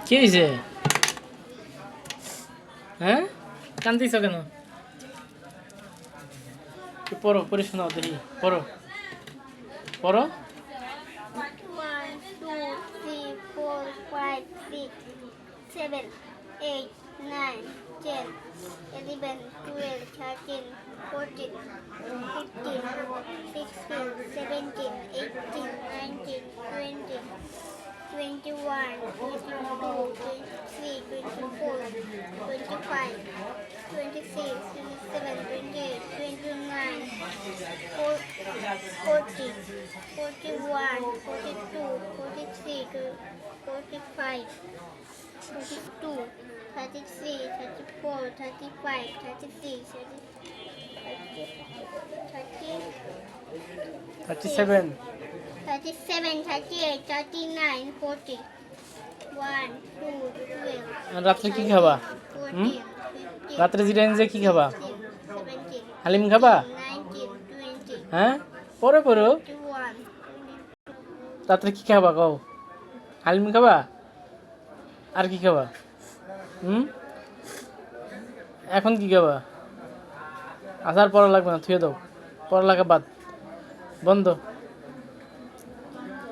কি হয়েছে? হ্যাঁ, কান্দিস কেন? পড়ো, পড়ে শোনাও দেখি। পড়ো পড়ো। 1 2 3 4 5 6 7 8 9 10 11 12 13 14 15 16 17 18 19 20 21 22 23 24 25 26 27 28 29 40 41 42 43 45 42 33 34 35 36 37 37 38 39 40 1 2 12 রাত্রে কি খাবা? 14 15 রাত্রে জিরানি যে কি খাবা? 17 হালিম খাবা? 19 20 হ্যাঁ, পড়ো পড়ো। 21 রাত্রে কি খাবা কও? হালিম খাবা? আর কি খাবা? এখন কি খাবা? আসার পড়া লাগবে না, থুয়ে দাও। পড়ালেখা বাদ, বন্ধ।